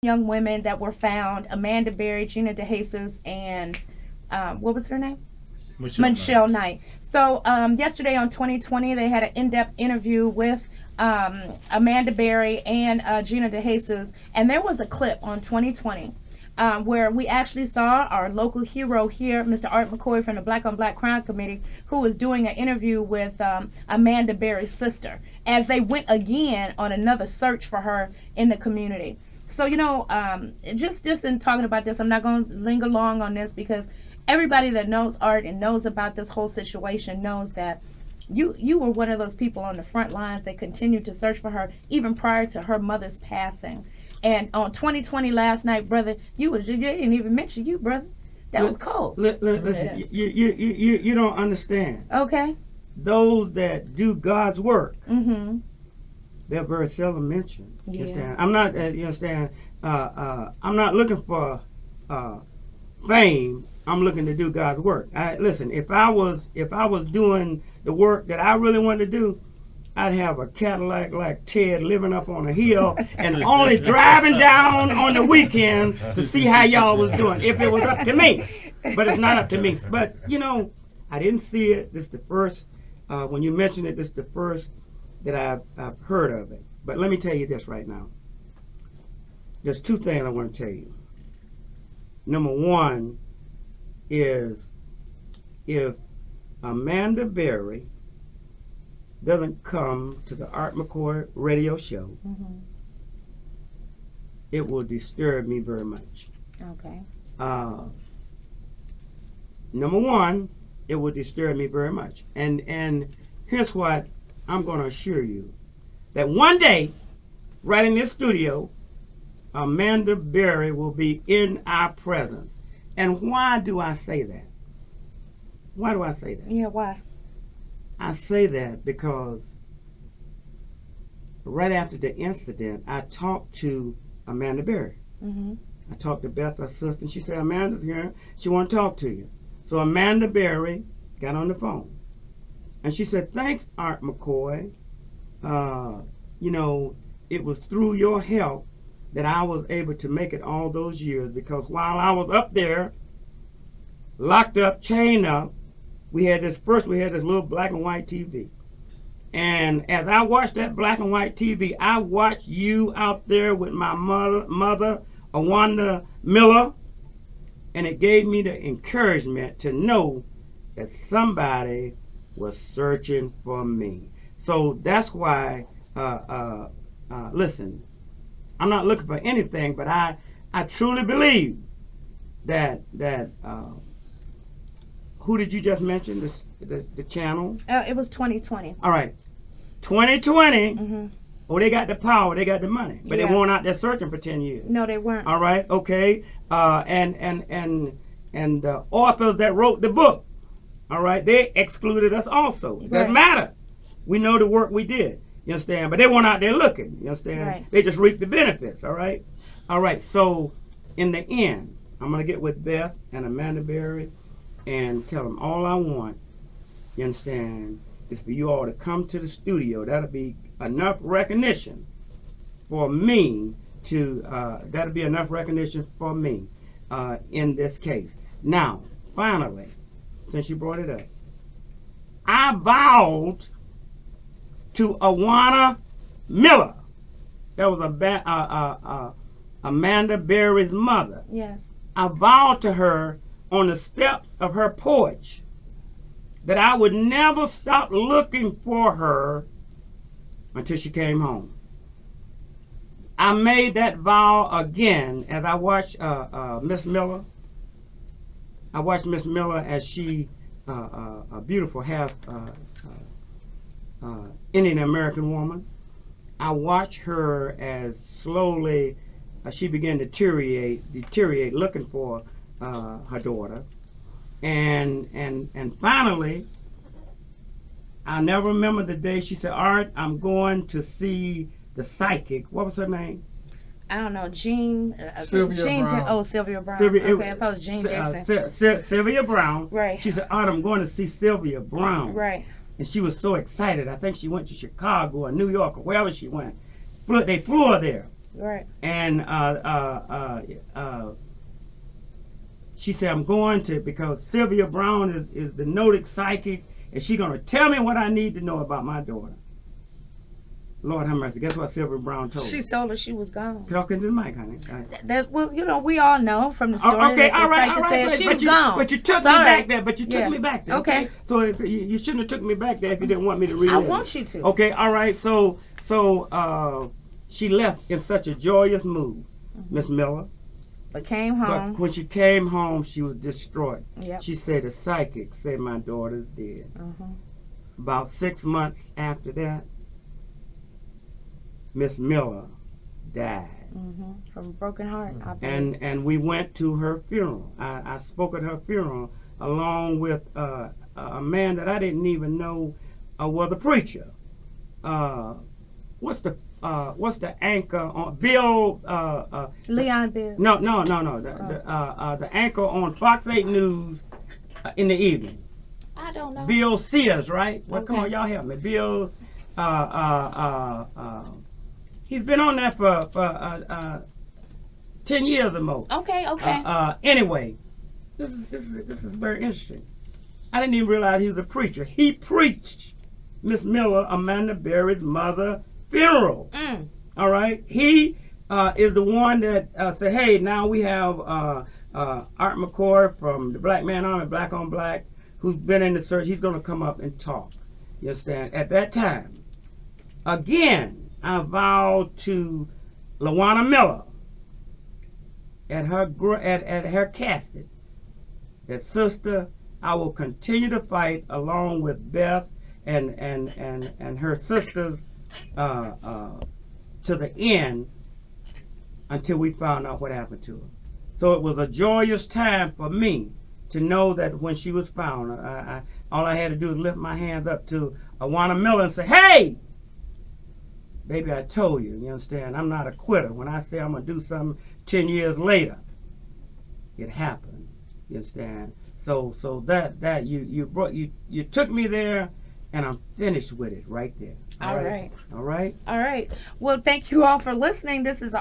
young women that were found: Amanda Berry, Gina DeJesus, and what was her name? Michelle Knight. So yesterday on 2020, they had an in-depth interview with Amanda Berry and Gina DeJesus, and there was a clip on 2020 where we actually saw our local hero here, Mr. Art Mckoy from the Black on Black Crime Committee, who was doing an interview with Amanda Berry's sister as they went again on another search for her in the community. So, just in talking about this, I'm not going to linger long on this because everybody that knows Art and knows about this whole situation knows that you were one of those people on the front lines that continued to search for her even prior to her mother's passing. And on 2020 last night, brother, you didn't even mention you, brother. That was cold. Listen, Yes. you don't understand. Okay. Those that do God's work, Mm-hmm. they're very seldom mentioned. You Yeah. understand? I'm not. You understand? I'm not looking for fame. I'm looking to do God's work. Listen. If I was doing the work that I really wanted to do, I'd have a Cadillac like Ted living up on a hill and only driving down on the weekend to see how y'all was doing. If it was up to me, but it's not up to me. But I didn't see it. This is the first. When you mentioned it, this is the first that I've heard of it. But let me tell you this right now. There's two things I want to tell you. Number one is if Amanda Berry doesn't come to the Art McCoy radio show, Mm-hmm. it will disturb me very much. Okay. Number one, it will disturb me very much. And here's what I'm going to assure you. That one day, right in this studio, Amanda Berry will be in our presence. And why do I say that? Why do I say that? Yeah, why? I say that because right after the incident, I talked to Amanda Berry. Mm-hmm. I talked to Beth, her sister, and she said, Amanda's here. She want to talk to you. So Amanda Berry got on the phone. And she said, thanks, Art McCoy. It was through your help that I was able to make it all those years, because while I was up there, locked up, chained up, we had this little black and white TV. And as I watched that black and white TV, I watched you out there with my mother, Awanda Miller, and it gave me the encouragement to know that somebody was searching for me. So that's why, listen, I'm not looking for anything, but I truly believe that who did you just mention, the channel? It was 2020. All right, 2020. Mm-hmm. Oh, they got the power, they got the money, but Yeah. they weren't out there searching for 10 years. No, they weren't. All right, okay, and the authors that wrote the book, all right, they excluded us also. It doesn't Right. matter. We know the work we did. You understand? But they weren't out there looking. You understand? Right. They just reaped the benefits. All right. All right. So in the end, I'm gonna get with Beth and Amanda Berry and tell them all I want. You understand? Is for you all to come to the studio. That'll be enough recognition for me to. That'll be enough recognition for me in this case. Now, finally, since you brought it up, I vowed to Awana Miller. That was Amanda Berry's mother. Yes. I vowed to her on the steps of her porch that I would never stop looking for her until she came home. I made that vow again as I watched Miss Miller. I watched Miss Miller as she, a beautiful half Indian American woman. I watched her as slowly she began to deteriorate, looking for her daughter, and finally, I never remember the day she said, "Art, I'm going to see the psychic." What was her name? I don't know, Jean. Sylvia Brown. Sylvia Brown. Sylvia, Okay, I thought it was Jean Dixon. Sylvia Brown. Right. She said, "Art, I'm going to see Sylvia Brown." Right. And she was so excited. I think she went to Chicago or New York or wherever she went. They flew her there. Right. And she said, I'm going to, because Sylvia Brown is the noted psychic, and she's going to tell me what I need to know about my daughter. Lord have mercy. Guess what Sylvia Brown told me? She told her she was gone. Talking to the mic, honey. Well, you know, we all know from the story. Okay, that all right. She was gone. But you took me back there. But you took me back there. Okay. So you shouldn't have took me back there if you didn't want me to relive. I want you to. Okay, all right. So she left in such a joyous mood, Miss Miller. But came home. But when she came home, she was distraught. Yep. She said the psychic said my daughter's dead. About 6 months after that, Miss Miller died. From a broken heart. And we went to her funeral. I spoke at her funeral along with a man that I didn't even know was a preacher. What's the anchor on Bill? Leon Bill. No. The anchor on Fox 8 News in the evening. I don't know. Bill Sears, right? Well, Okay. come on, y'all help me. Bill. He's been on there for 10 years or more. Okay. Anyway, this is very interesting. I didn't even realize he was a preacher. He preached Miss Miller, Amanda Berry's mother, funeral. All right. He is the one that said, "Hey, now we have Art Mckoy from the Black Man Army, Black on Black, who's been in the church. He's going to come up and talk." You understand? At that time, again, I vowed to LaWanna Miller at her casket that, sister, I will continue to fight along with Beth and her sisters to the end until we found out what happened to her. So it was a joyous time for me to know that when she was found, all I had to do was lift my hands up to LaWanna Miller and say, "Hey, baby, I told you, you understand, I'm not a quitter. When I say I'm going to do something 10 years later, it happened." You understand? So that you took me there, and I'm finished with it right there. All right. All right. Well, thank you all for listening. This is